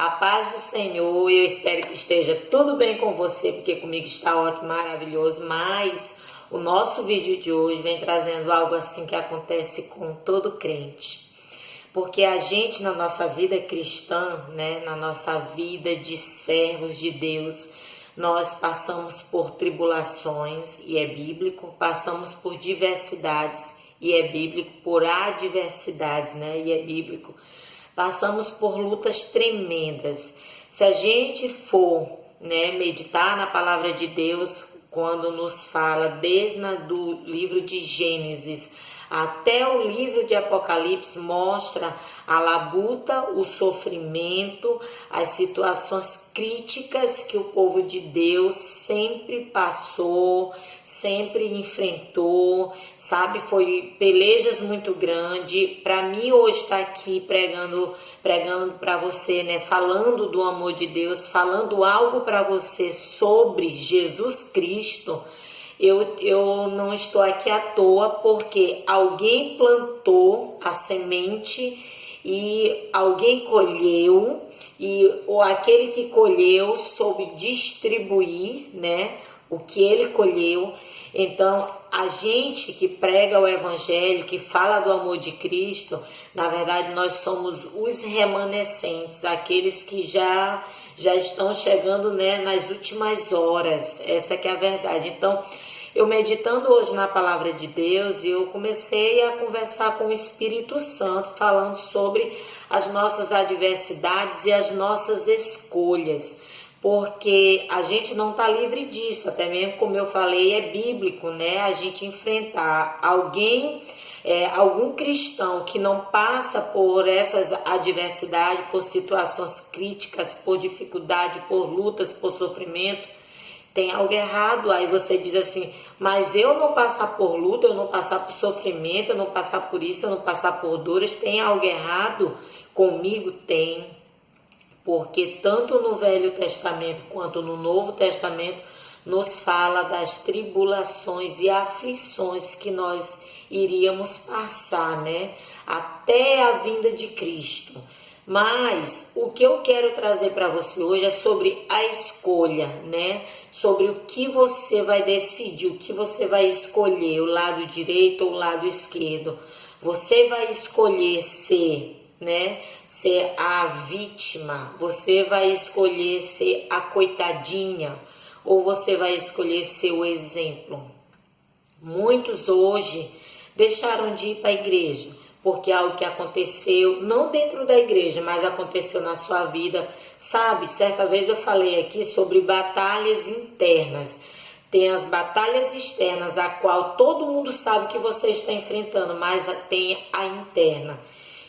A paz do Senhor, eu espero que esteja tudo bem com você, porque comigo está ótimo, maravilhoso, mas o nosso vídeo de hoje vem trazendo algo assim que acontece com todo crente. Porque a gente na nossa vida cristã, na nossa vida de servos de Deus, nós passamos por tribulações, e é bíblico, passamos por diversidades, e é bíblico, por adversidades, e é bíblico. Passamos por lutas tremendas. Se a gente for meditar na palavra de Deus, quando nos fala desde do livro de Gênesis até o livro de Apocalipse, mostra a labuta, o sofrimento, as situações críticas que o povo de Deus sempre passou, sempre enfrentou, sabe? Foi pelejas muito grandes. Para mim hoje estar aqui pregando para você, falando do amor de Deus, falando algo para você sobre Jesus Cristo. Eu não estou aqui à toa, porque alguém plantou a semente e alguém colheu, ou aquele que colheu soube distribuir, o que ele colheu. Então, a gente que prega o evangelho, que fala do amor de Cristo, na verdade nós somos os remanescentes, aqueles que já estão chegando nas últimas horas. Essa que é a verdade. Então, eu meditando hoje na palavra de Deus, eu comecei a conversar com o Espírito Santo, falando sobre as nossas adversidades e as nossas escolhas, porque a gente não está livre disso, até mesmo como eu falei, é bíblico, a gente enfrentar algum cristão que não passa por essas adversidades, por situações críticas, por dificuldade, por lutas, por sofrimento. Tem algo errado. Aí você diz assim, mas eu não passar por luta, eu não passar por sofrimento, eu não passar por isso, eu não passar por dores, tem algo errado comigo? Tem, porque tanto no Velho Testamento quanto no Novo Testamento nos fala das tribulações e aflições que nós iríamos passar, até a vinda de Cristo. Mas o que eu quero trazer para você hoje é sobre a escolha, sobre o que você vai decidir, o que você vai escolher, o lado direito ou o lado esquerdo. Você vai escolher ser a vítima, você vai escolher ser a coitadinha, ou você vai escolher ser o exemplo. Muitos hoje deixaram de ir para a igreja, porque algo que aconteceu, não dentro da igreja, mas aconteceu na sua vida, sabe? Certa vez eu falei aqui sobre batalhas internas. Tem as batalhas externas, a qual todo mundo sabe que você está enfrentando, mas tem a interna,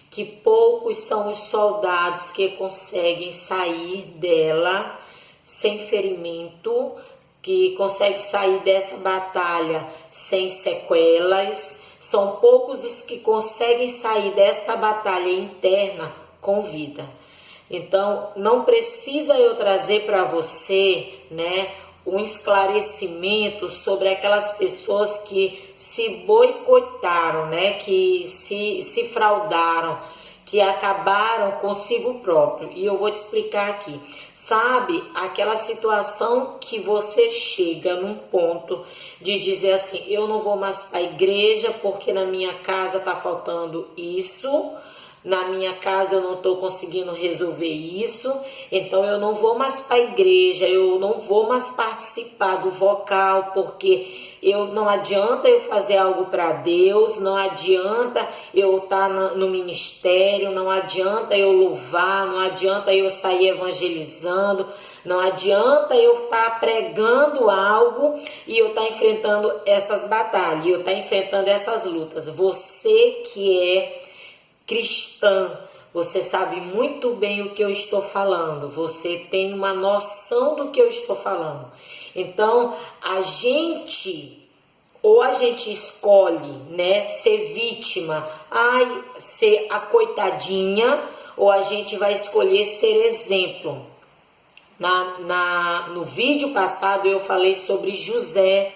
que poucos são os soldados que conseguem sair dela sem ferimento, que conseguem sair dessa batalha sem sequelas. São poucos os que conseguem sair dessa batalha interna com vida. Então, não precisa eu trazer para você, um esclarecimento sobre aquelas pessoas que se boicotaram, que se fraudaram, que acabaram consigo próprio. E eu vou te explicar aqui. Sabe, aquela situação que você chega num ponto de dizer assim, eu não vou mais para a igreja porque na minha casa está faltando isso, na minha casa eu não estou conseguindo resolver isso, então eu não vou mais para a igreja, eu não vou mais participar do vocal, porque não adianta eu fazer algo para Deus, não adianta eu estar no ministério, não adianta eu louvar, não adianta eu sair evangelizando, não adianta eu estar pregando algo e eu estar enfrentando essas batalhas, eu estar enfrentando essas lutas. Você que é cristã, você sabe muito bem o que eu estou falando, você tem uma noção do que eu estou falando. Então, a gente escolhe, ser vítima, ser a coitadinha, ou a gente vai escolher ser exemplo. No vídeo passado eu falei sobre José,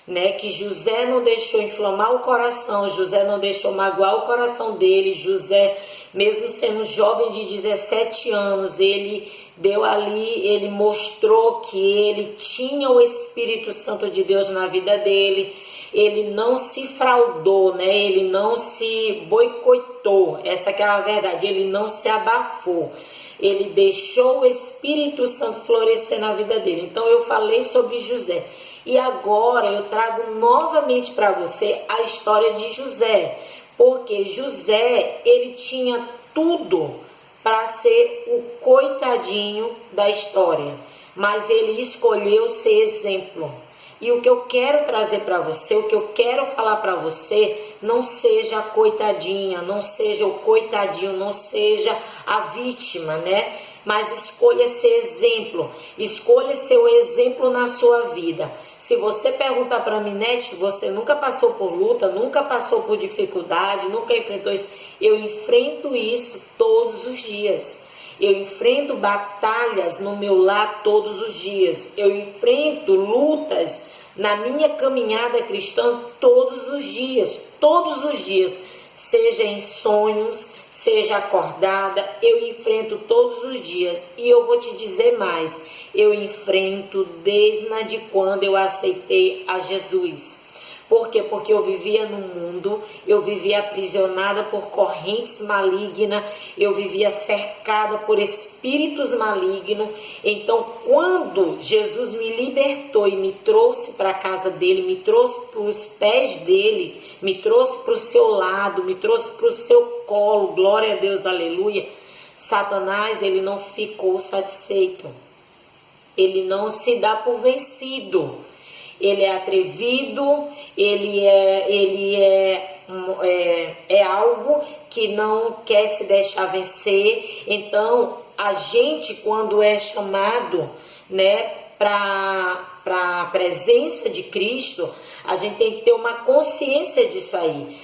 né? Que José não deixou inflamar o coração, José não deixou magoar o coração dele. José, mesmo sendo jovem de 17 anos, ele deu ali, ele mostrou que ele tinha o Espírito Santo de Deus na vida dele. Ele não se fraudou, né? Ele não se boicotou, essa que é a verdade, ele não se abafou. Ele deixou o Espírito Santo florescer na vida dele. Então eu falei sobre José. E agora eu trago novamente para você a história de José. Porque José, ele tinha tudo para ser o coitadinho da história. Mas ele escolheu ser exemplo. E o que eu quero trazer para você, o que eu quero falar para você, não seja a coitadinha, não seja o coitadinho, não seja a vítima, né? Mas escolha ser exemplo, escolha ser o exemplo na sua vida. Se você perguntar para mim, Nete, você nunca passou por luta, nunca passou por dificuldade, nunca enfrentou isso? Eu enfrento isso todos os dias. Eu enfrento batalhas no meu lar todos os dias. Eu enfrento lutas na minha caminhada cristã todos os dias. Todos os dias. Seja em sonhos, seja acordada, eu enfrento todos os dias. E eu vou te dizer mais. Eu enfrento desde quando eu aceitei a Jesus. Por quê? Porque eu vivia no mundo, eu vivia aprisionada por correntes malignas, eu vivia cercada por espíritos malignos. Então, quando Jesus me libertou e me trouxe para a casa dele, me trouxe para os pés dele, me trouxe para o seu lado, me trouxe para o seu colo, glória a Deus, aleluia, Satanás, ele não ficou satisfeito. Ele não se dá por vencido. Ele é atrevido, ele é algo que não quer se deixar vencer. Então, a gente, quando é chamado, né, para a presença de Cristo, a gente tem que ter uma consciência disso aí.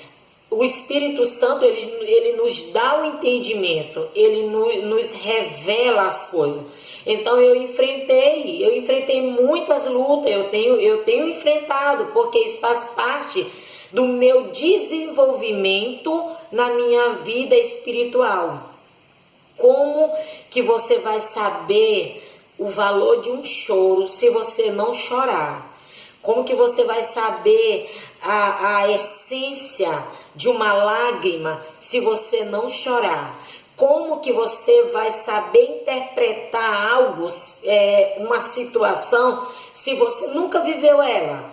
O Espírito Santo, ele nos dá o entendimento, ele nos revela as coisas. Então eu enfrentei muitas lutas, eu tenho enfrentado, porque isso faz parte do meu desenvolvimento na minha vida espiritual. Como que você vai saber o valor de um choro se você não chorar? Como que você vai saber a essência de uma lágrima se você não chorar? Como que você vai saber interpretar algo, uma situação, se você nunca viveu ela?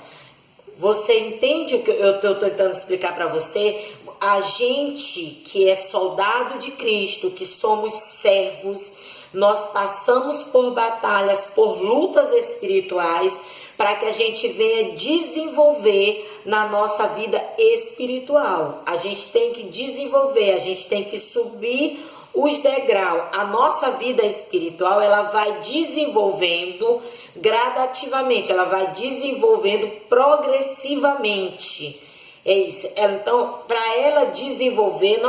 Você entende o que eu estou tentando explicar para você? A gente que é soldado de Cristo, que somos servos, nós passamos por batalhas, por lutas espirituais, para que a gente venha desenvolver na nossa vida espiritual. A gente tem que desenvolver, a gente tem que subir os degraus. A nossa vida espiritual, ela vai desenvolvendo gradativamente, ela vai desenvolvendo progressivamente. É isso. Então, para ela desenvolver,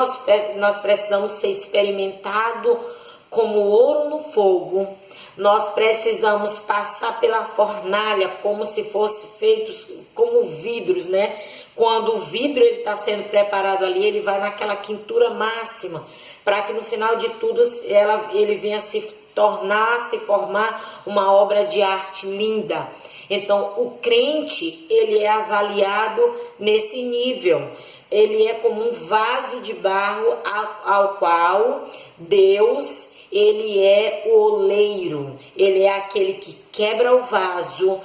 nós precisamos ser experimentados como ouro no fogo. Nós precisamos passar pela fornalha como se fosse feitos como vidros, né? Quando o vidro está sendo preparado ali, ele vai naquela quintura máxima, para que no final de tudo ele venha se formar uma obra de arte linda. Então, o crente, ele é avaliado nesse nível. Ele é como um vaso de barro ao qual Deus, ele é o oleiro. Ele é aquele que quebra o vaso,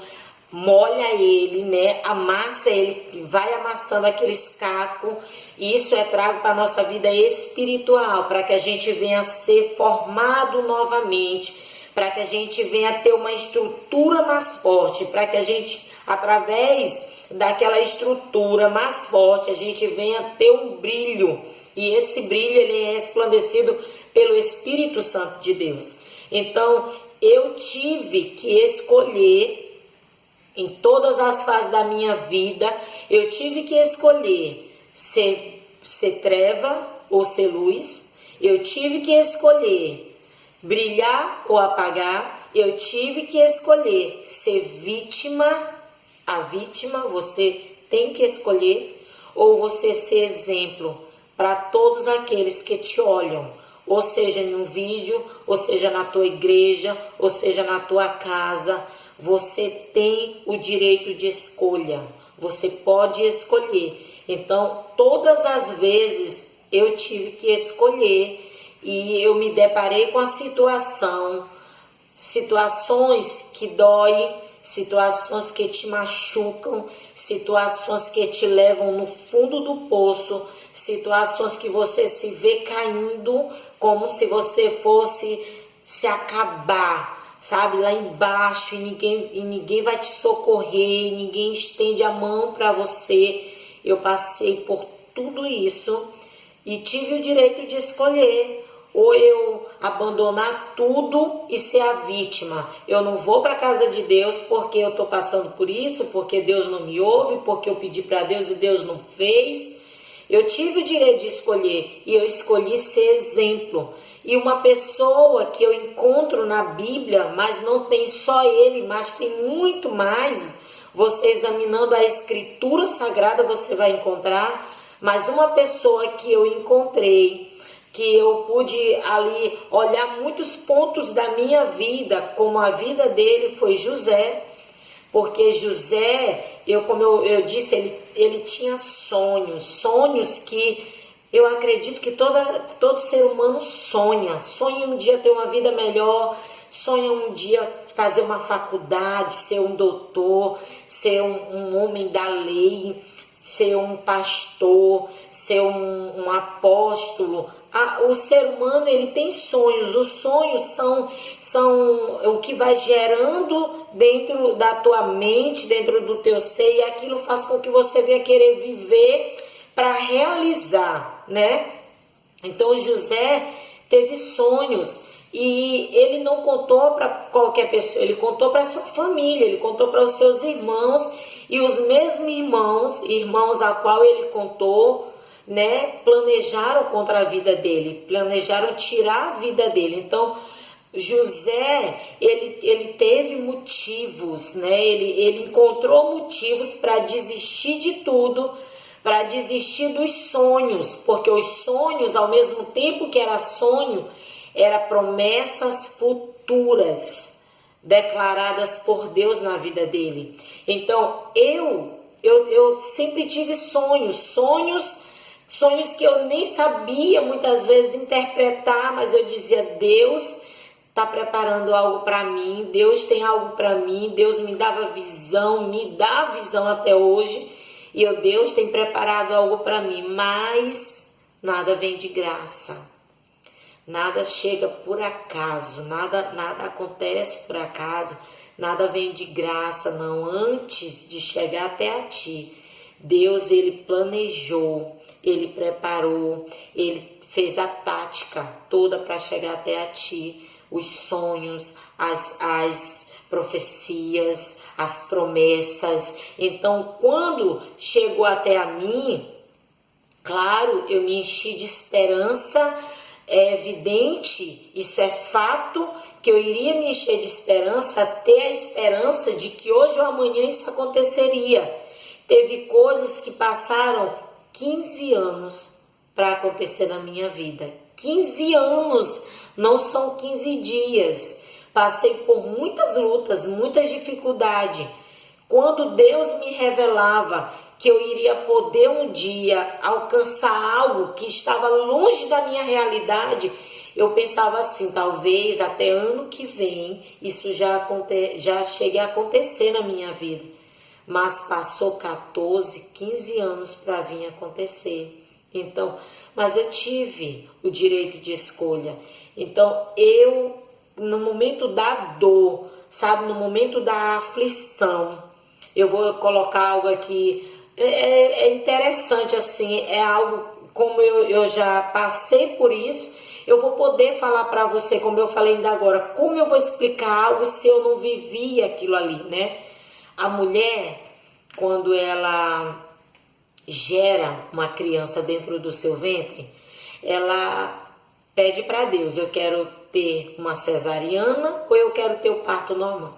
molha ele, né? Amassa ele, vai amassando aqueles cacos. E isso é trago para a nossa vida espiritual, para que a gente venha ser formado novamente, para que a gente venha ter uma estrutura mais forte, para que a gente, através daquela estrutura mais forte, a gente venha ter um brilho. E esse brilho, ele é resplandecido pelo Espírito Santo de Deus. Então, eu tive que escolher, em todas as fases da minha vida, eu tive que escolher ser treva ou ser luz. Eu tive que escolher brilhar ou apagar. Eu tive que escolher ser vítima a vítima, você tem que escolher, ou você ser exemplo para todos aqueles que te olham, ou seja em um vídeo, ou seja na tua igreja, ou seja na tua casa. Você tem o direito de escolha, você pode escolher. Então, todas as vezes eu tive que escolher e eu me deparei com a situações que doem, situações que te machucam, situações que te levam no fundo do poço, situações que você se vê caindo como se você fosse se acabar, sabe, lá embaixo, e ninguém vai te socorrer, ninguém estende a mão para você. Eu passei por tudo isso e tive o direito de escolher. Ou eu abandonar tudo e ser a vítima. Eu não vou para a casa de Deus porque eu estou passando por isso, porque Deus não me ouve, porque eu pedi para Deus e Deus não fez. Eu tive o direito de escolher e eu escolhi ser exemplo. E uma pessoa que eu encontro na Bíblia, mas não tem só ele, mas tem muito mais. Você examinando a Escritura Sagrada você vai encontrar. Mas uma pessoa que eu encontrei, que eu pude ali olhar muitos pontos da minha vida, como a vida dele, foi José. Porque José, como eu disse, ele tinha sonhos que eu acredito que todo ser humano sonha um dia ter uma vida melhor, sonha um dia fazer uma faculdade, ser um doutor, ser um homem da lei, ser um pastor, ser um apóstolo. O ser humano, ele tem sonhos. Os sonhos são o que vai gerando dentro da tua mente, dentro do teu ser, e aquilo faz com que você venha querer viver para realizar, né? Então José teve sonhos e ele não contou para qualquer pessoa, ele contou para sua família, ele contou para os seus irmãos, e os mesmos irmãos a qual ele contou, né, planejaram contra a vida dele, planejaram tirar a vida dele. Então José, ele teve motivos, né? Ele encontrou motivos para desistir de tudo, para desistir dos sonhos, porque os sonhos, ao mesmo tempo que era sonho, eram promessas futuras declaradas por Deus na vida dele. Então eu sempre tive sonhos que eu nem sabia muitas vezes interpretar, mas eu dizia: Deus está preparando algo para mim, Deus tem algo para mim, Deus me dava visão, me dá visão até hoje, e Deus tem preparado algo para mim, mas nada vem de graça, nada chega por acaso, nada acontece por acaso, nada vem de graça, não. Antes de chegar até a ti, Deus, ele planejou, ele preparou, ele fez a tática toda para chegar até a ti, os sonhos, as profecias, as promessas. Então, quando chegou até a mim, claro, eu me enchi de esperança. É evidente, isso é fato, que eu iria me encher de esperança, ter a esperança de que hoje ou amanhã isso aconteceria. Teve coisas que passaram 15 anos para acontecer na minha vida. 15 anos, não são 15 dias. Passei por muitas lutas, muitas dificuldades. Quando Deus me revelava que eu iria poder um dia alcançar algo que estava longe da minha realidade, eu pensava assim: talvez até ano que vem isso já chegue a acontecer na minha vida. Mas passou 14, 15 anos para vir acontecer. Então, mas eu tive o direito de escolha. Então, no momento da dor, sabe, no momento da aflição, eu vou colocar algo aqui, é interessante assim, é algo, como eu já passei por isso, eu vou poder falar para você, como eu falei ainda agora, como eu vou explicar algo se eu não vivi aquilo ali, né? A mulher, quando ela gera uma criança dentro do seu ventre, ela pede para Deus: eu quero ter uma cesariana ou eu quero ter o parto normal.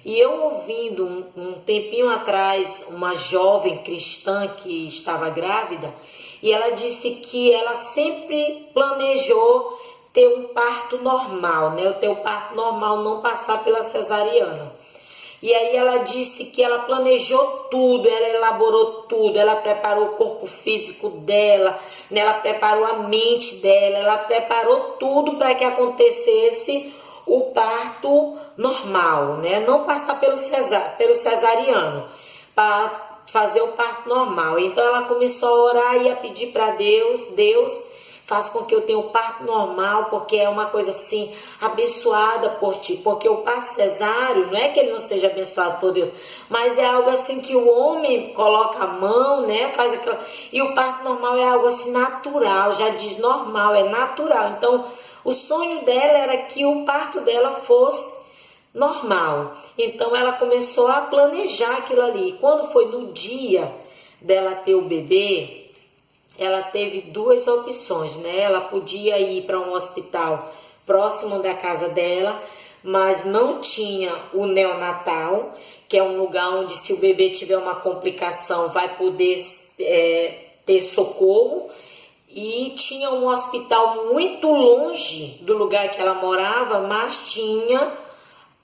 E eu ouvindo um tempinho atrás uma jovem cristã que estava grávida, e ela disse que ela sempre planejou ter um parto normal, né? Ter o parto normal, não passar pela cesariana. E aí ela disse que ela planejou tudo, ela elaborou tudo, ela preparou o corpo físico dela, né? Ela preparou a mente dela, ela preparou tudo para que acontecesse o parto normal, né? Não passar pelo cesariano, para fazer o parto normal. Então ela começou a orar e a pedir para Deus, Deus, faz com que eu tenha o parto normal, porque é uma coisa assim, abençoada por ti. Porque o parto cesáreo, não é que ele não seja abençoado por Deus, mas é algo assim que o homem coloca a mão, né? Faz aquilo. E o parto normal é algo assim natural, já diz normal, é natural. Então, o sonho dela era que o parto dela fosse normal. Então, ela começou a planejar aquilo ali. E quando foi no dia dela ter o bebê, ela teve duas opções, né? Ela podia ir para um hospital próximo da casa dela, mas não tinha o neonatal, que é um lugar onde, se o bebê tiver uma complicação, vai poder ter socorro. E tinha um hospital muito longe do lugar que ela morava, mas tinha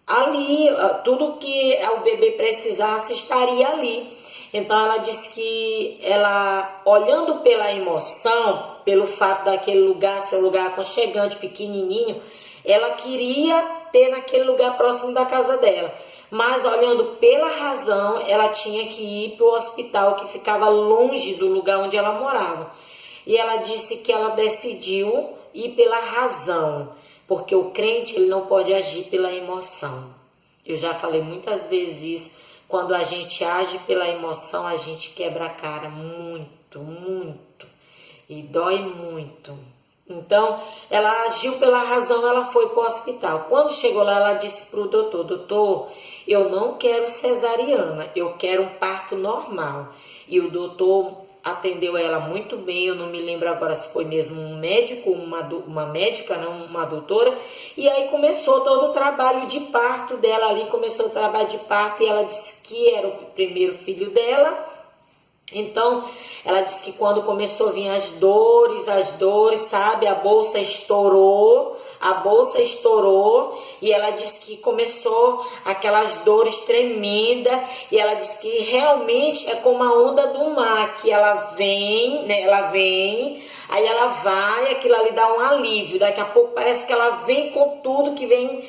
ali tudo que o bebê precisasse estaria ali. Então ela disse que ela, olhando pela emoção, pelo fato daquele lugar ser um lugar aconchegante, pequenininho, ela queria ter naquele lugar próximo da casa dela. Mas olhando pela razão, ela tinha que ir para o hospital que ficava longe do lugar onde ela morava. E ela disse que ela decidiu ir pela razão, porque o crente ele não pode agir pela emoção. Eu já falei muitas vezes isso. Quando a gente age pela emoção, a gente quebra a cara muito, muito. E dói muito. Então, ela agiu pela razão, ela foi para o hospital. Quando chegou lá, ela disse para o doutor, doutor, eu não quero cesariana, eu quero um parto normal. E o doutor atendeu ela muito bem, eu não me lembro agora se foi mesmo um médico, uma médica, não, uma doutora, e aí começou todo o trabalho de parto dela ali, começou o trabalho de parto, e ela disse que era o primeiro filho dela. Então, ela disse que quando começou a vir as dores, sabe? A bolsa estourou, e ela disse que começou aquelas dores tremendas, e ela disse que realmente é como a onda do mar, que ela vem, né? Ela vem, aí ela vai, aquilo ali dá um alívio, daqui a pouco parece que ela vem com tudo, que vem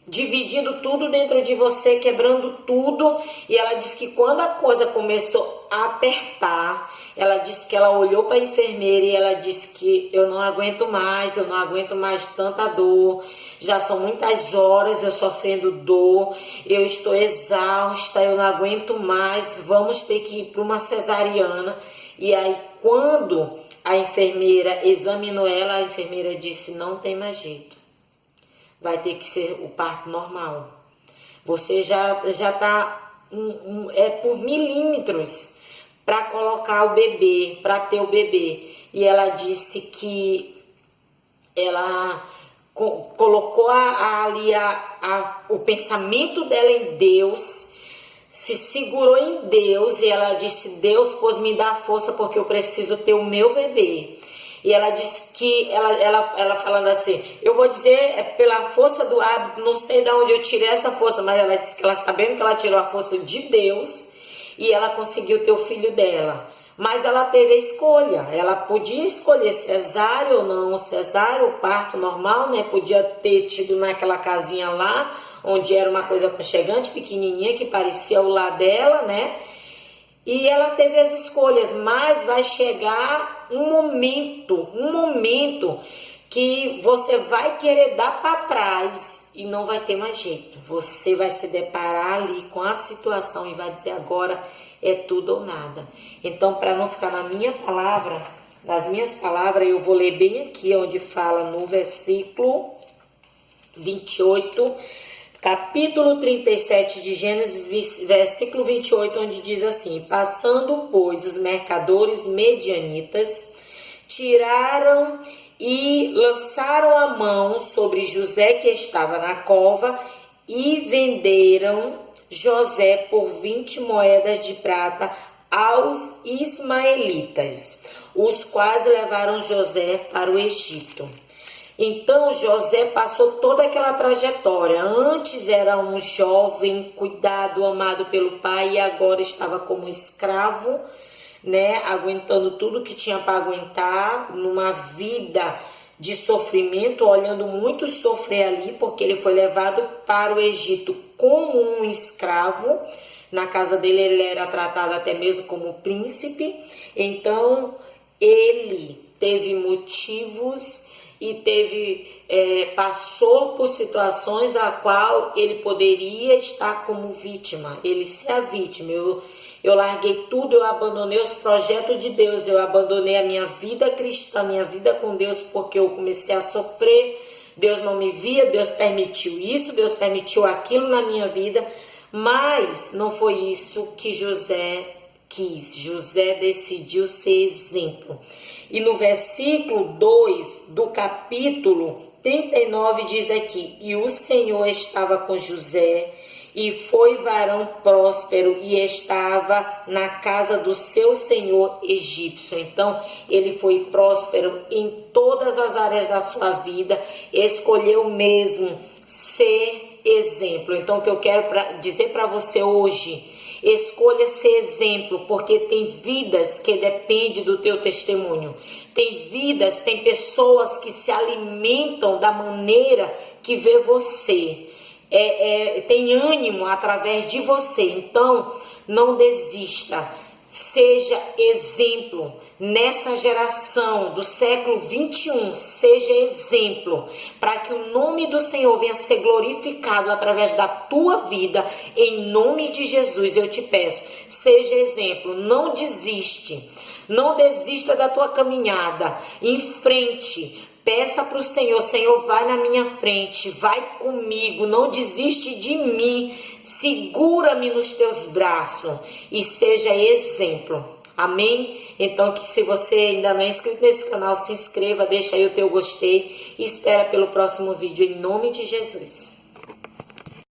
dividindo tudo dentro de você, quebrando tudo. E ela disse que quando a coisa começou a apertar, ela disse que ela olhou para a enfermeira e ela disse que eu não aguento mais tanta dor, já são muitas horas eu sofrendo dor, eu estou exausta, eu não aguento mais, vamos ter que ir para uma cesariana. E aí quando a enfermeira examinou ela, a enfermeira disse, não tem mais jeito, vai ter que ser o parto normal. Você já está por milímetros para colocar o bebê, para ter o bebê. E ela disse que ela colocou ali o pensamento dela em Deus, se segurou em Deus, e ela disse, Deus, pois me dá força porque eu preciso ter o meu bebê. E ela disse que, ela falando assim, eu vou dizer pela força do hábito, não sei de onde eu tirei essa força, mas ela disse que ela, sabendo que ela tirou a força de Deus, e ela conseguiu ter o filho dela. Mas ela teve a escolha, ela podia escolher cesárea ou não, cesárea, o parto normal, né? Podia ter tido naquela casinha lá, onde era uma coisa aconchegante, pequenininha, que parecia o lar dela, né? E ela teve as escolhas, mas vai chegar um momento que você vai querer dar para trás e não vai ter mais jeito. Você vai se deparar ali com a situação e vai dizer, agora é tudo ou nada. Então, para não ficar nas minhas palavras, eu vou ler bem aqui, onde fala no versículo 28, capítulo 37 de Gênesis, versículo 28, onde diz assim, passando, pois, os mercadores medianitas, tiraram e lançaram a mão sobre José, que estava na cova, e venderam José por 20 moedas de prata aos ismaelitas, os quais levaram José para o Egito. Então José passou toda aquela trajetória. Antes era um jovem cuidado, amado pelo pai, e agora estava como escravo, né, aguentando tudo que tinha para aguentar, numa vida de sofrimento, olhando muito sofrer ali, porque ele foi levado para o Egito como um escravo. Na casa dele ele era tratado até mesmo como príncipe. Então ele teve motivos e passou por situações a qual ele poderia estar como vítima, ele ser a vítima. Eu larguei tudo, eu abandonei os projetos de Deus, eu abandonei a minha vida cristã, a minha vida com Deus, porque eu comecei a sofrer. Deus não me via, Deus permitiu isso, Deus permitiu aquilo na minha vida, mas não foi isso que José quis. José decidiu ser exemplo. E no versículo 2 do capítulo 39 diz aqui: e o Senhor estava com José, e foi varão próspero, e estava na casa do seu senhor egípcio. Então ele foi próspero em todas as áreas da sua vida, escolheu mesmo ser exemplo. Então o que eu quero dizer para você hoje: escolha ser exemplo, porque tem vidas que dependem do teu testemunho. Tem vidas, tem pessoas que se alimentam da maneira que vê você. Tem ânimo através de você. Então, não desista. Seja exemplo nessa geração do século 21. Seja exemplo para que o nome do Senhor venha ser glorificado através da tua vida. Em nome de Jesus, eu te peço, seja exemplo. Não desiste. Não desista da tua caminhada. Em frente. Peça para o Senhor: Senhor, vai na minha frente, vai comigo, não desiste de mim, segura-me nos teus braços e seja exemplo. Amém? Então, que se você ainda não é inscrito nesse canal, se inscreva, deixa aí o teu gostei e espera pelo próximo vídeo, em nome de Jesus.